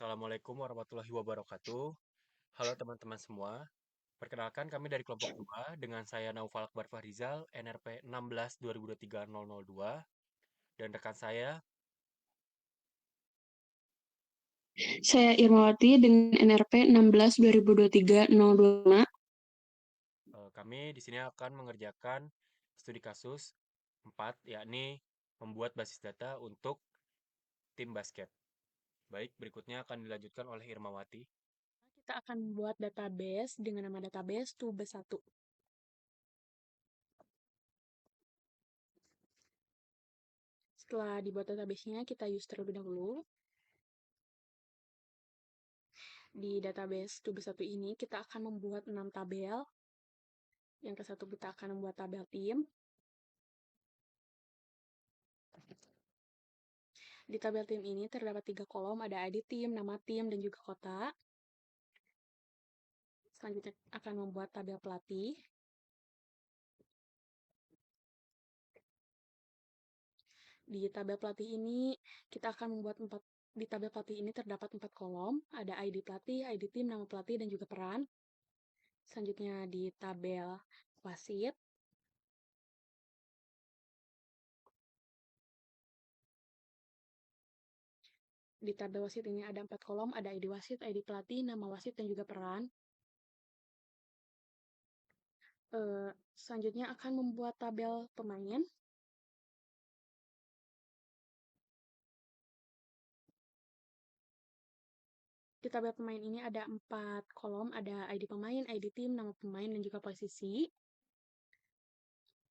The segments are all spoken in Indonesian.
Assalamualaikum warahmatullahi wabarakatuh. Halo teman-teman semua. Perkenalkan kami dari kelompok 2 dengan saya Naufal Akbar Fahrizal, NRP 16 2023-002 dan rekan saya. Saya Irmawati dengan NRP 16 2023 025. Kami di sini akan mengerjakan studi kasus 4, yakni membuat basis data untuk tim basket. Baik, berikutnya akan dilanjutkan oleh Irmawati. Kita akan membuat database dengan nama database Tube1. Setelah dibuat database-nya, kita use terlebih dahulu. Di database Tube1 ini, kita akan membuat 6 tabel. Yang ke satu kita akan membuat tabel tim. Di tabel tim ini terdapat 3 kolom, ada ID tim, nama tim, dan juga kota. Selanjutnya akan membuat tabel pelatih. Di tabel pelatih ini, kita akan membuat di tabel pelatih ini terdapat 4 kolom, ada ID pelatih, ID tim, nama pelatih, dan juga peran. Selanjutnya di tabel wasit, di tabel wasit ini ada 4 kolom, ada ID wasit, ID pelatih, nama wasit, dan juga peran. Selanjutnya akan membuat tabel pemain. Di tabel pemain ini ada 4 kolom, ada ID pemain, ID tim, nama pemain, dan juga posisi.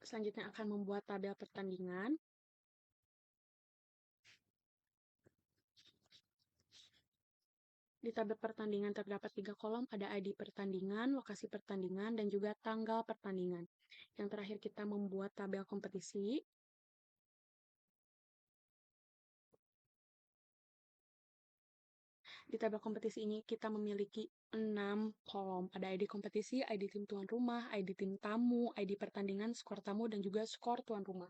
Selanjutnya akan membuat tabel pertandingan. Di tabel pertandingan terdapat 3 kolom, ada ID pertandingan, lokasi pertandingan, dan juga tanggal pertandingan. Yang terakhir kita membuat tabel kompetisi. Di tabel kompetisi ini kita memiliki 6 kolom. Ada ID kompetisi, ID tim tuan rumah, ID tim tamu, ID pertandingan, skor tamu, dan juga skor tuan rumah.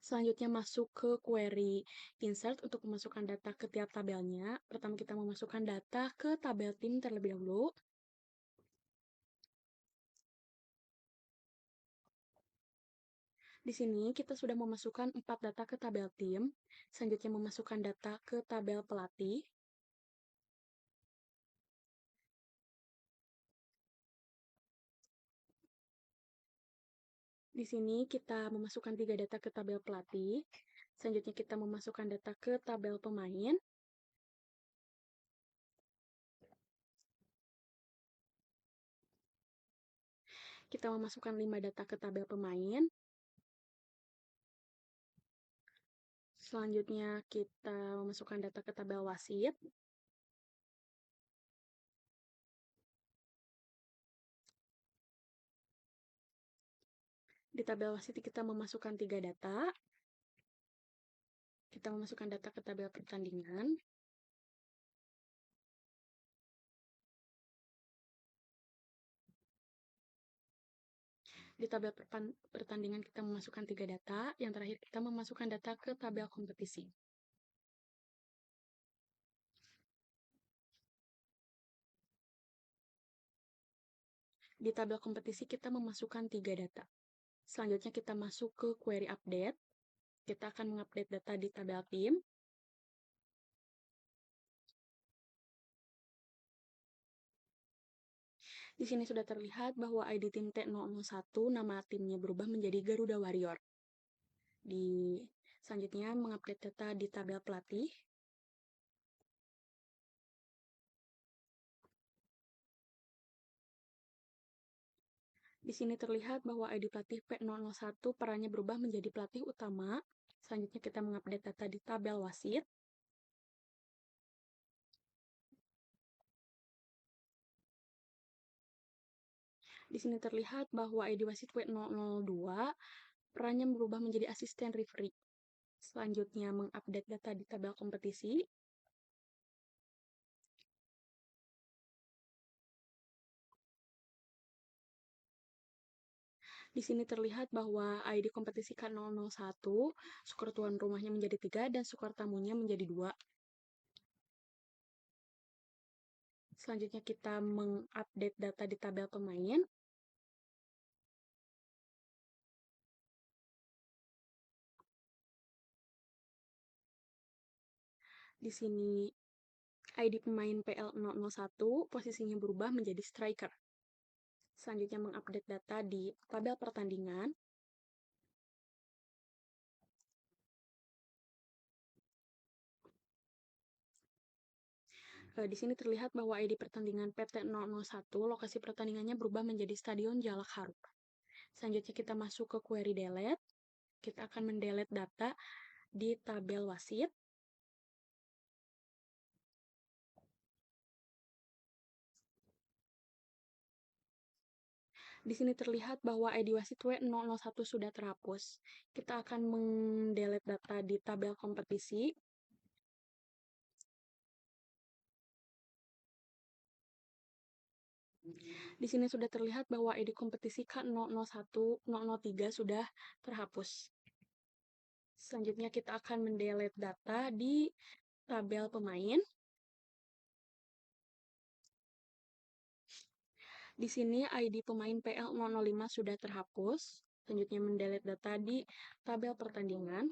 Selanjutnya masuk ke query insert untuk memasukkan data ke tiap tabelnya. Pertama kita memasukkan data ke tabel tim terlebih dahulu. Di sini kita sudah memasukkan 4 data ke tabel tim. Selanjutnya memasukkan data ke tabel pelatih. Di sini kita memasukkan 3 data ke tabel pelatih. Selanjutnya kita memasukkan data ke tabel pemain. Kita memasukkan 5 data ke tabel pemain. Selanjutnya kita memasukkan data ke tabel wasit. Di tabel wasit kita memasukkan 3 data. Kita memasukkan data ke tabel pertandingan. Di tabel pertandingan kita memasukkan 3 data. Yang terakhir kita memasukkan data ke tabel kompetisi. Di tabel kompetisi kita memasukkan 3 data. Selanjutnya kita masuk ke query update. Kita akan mengupdate data di tabel tim. Di sini sudah terlihat bahwa ID tim T001 nama timnya berubah menjadi Garuda Warrior. Selanjutnya mengupdate data di tabel pelatih. Di sini terlihat bahwa ID pelatih P001 perannya berubah menjadi pelatih utama. Selanjutnya kita mengupdate data di tabel wasit. Di sini terlihat bahwa ID wasit W002 perannya berubah menjadi asisten referee. Selanjutnya mengupdate data di tabel kompetisi. Di sini terlihat bahwa ID kompetisi K001, skor tuan rumahnya menjadi 3 dan skor tamunya menjadi 2. Selanjutnya kita mengupdate data di tabel pemain. Di sini ID pemain PL001 posisinya berubah menjadi striker. Selanjutnya mengupdate data di tabel pertandingan. Di sini terlihat bahwa ID pertandingan PT001 lokasi pertandingannya berubah menjadi Stadion Jalak Harup. Selanjutnya kita masuk ke query delete. Kita akan mendelete data di tabel wasit. Di sini terlihat bahwa ID wasit W001 sudah terhapus. Kita akan mendelete data di tabel kompetisi. Di sini sudah terlihat bahwa ID kompetisi K001-003 sudah terhapus. Selanjutnya kita akan mendelete data di tabel pemain. Di sini ID pemain PL005 sudah terhapus. Selanjutnya mendelete data di tabel pertandingan.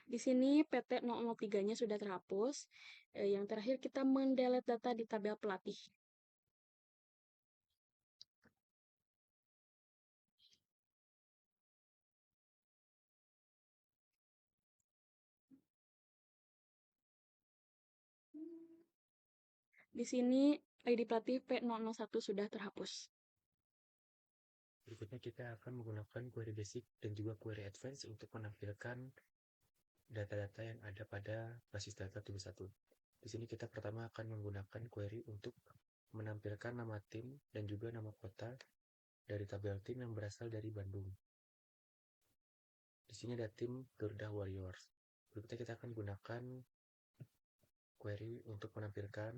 Di sini PT003-nya sudah terhapus. Yang terakhir kita mendelete data di tabel pelatih. Di sini ID pelatih P001 sudah terhapus. Berikutnya kita akan menggunakan query basic dan juga query advance untuk menampilkan data-data yang ada pada basis data tulis 1. Di sini kita pertama akan menggunakan query untuk menampilkan nama tim dan juga nama kota dari tabel tim yang berasal dari Bandung. Di sini ada tim Garuda Warriors. Berikutnya kita akan gunakan query untuk menampilkan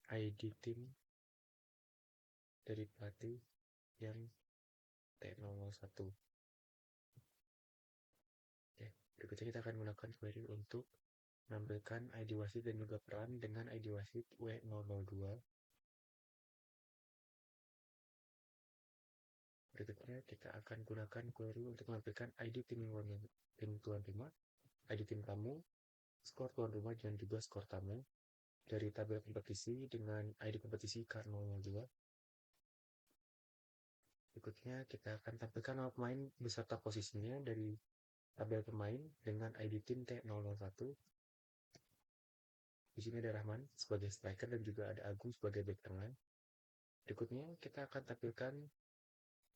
ID tim dari pelatih yang T001. Oke, berikutnya kita akan menggunakan query untuk menampilkan ID wasit dan juga peran dengan ID wasit W002. Berikutnya kita akan gunakan query untuk menampilkan ID tim tuan rumah, ID tim tamu, skor tuan rumah dan juga skor tamu dari tabel kompetisi dengan ID kompetisi K002. Berikutnya kita akan tampilkan nama pemain beserta posisinya dari tabel pemain dengan ID tim T001. Di sini ada Rahman sebagai striker dan juga ada Agung sebagai back tengah. Berikutnya kita akan tampilkan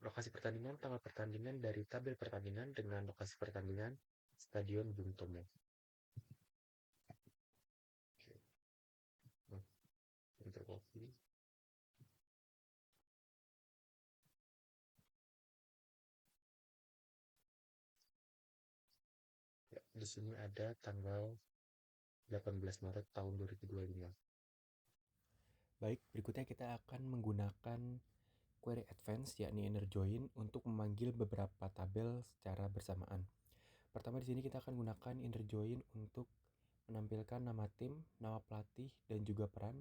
lokasi pertandingan, tanggal pertandingan dari tabel pertandingan dengan lokasi pertandingan Stadion Bung Tomo. Untuk kopi. Ya, di sini ada tanggal 18 Maret tahun 2025. Baik, berikutnya kita akan menggunakan query advance yakni inner join untuk memanggil beberapa tabel secara bersamaan. Pertama di sini kita akan gunakan inner join untuk menampilkan nama tim, nama pelatih dan juga peran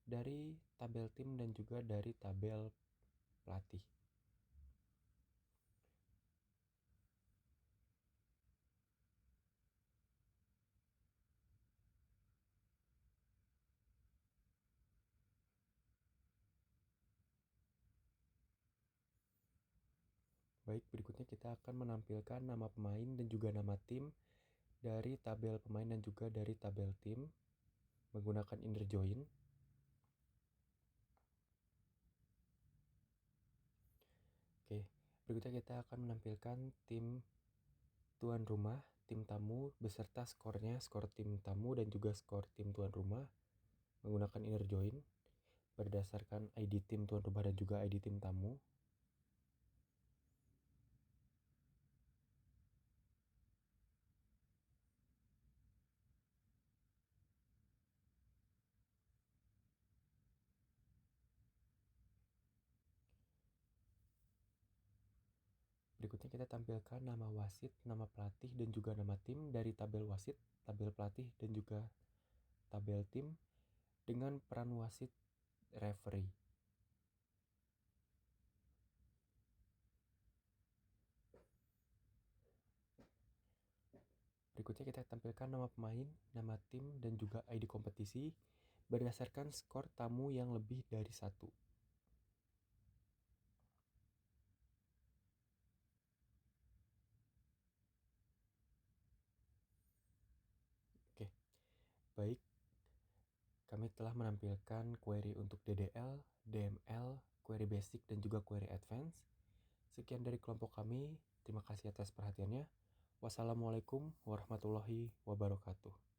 dari tabel tim dan juga dari tabel pelatih. Baik, berikutnya kita akan menampilkan nama pemain dan juga nama tim dari tabel pemain dan juga dari tabel tim menggunakan inner join. Oke, berikutnya kita akan menampilkan tim tuan rumah, tim tamu beserta skornya, skor tim tamu dan juga skor tim tuan rumah menggunakan inner join berdasarkan ID tim tuan rumah dan juga ID tim tamu. Berikutnya kita tampilkan nama wasit, nama pelatih, dan juga nama tim dari tabel wasit, tabel pelatih, dan juga tabel tim dengan peran wasit referee. Berikutnya kita tampilkan nama pemain, nama tim, dan juga ID kompetisi berdasarkan skor tamu yang lebih dari 1. Oke, baik. Kami telah menampilkan query untuk DDL, DML, query basic, dan juga query advance. Sekian dari kelompok kami. Terima kasih atas perhatiannya. Wassalamualaikum warahmatullahi wabarakatuh.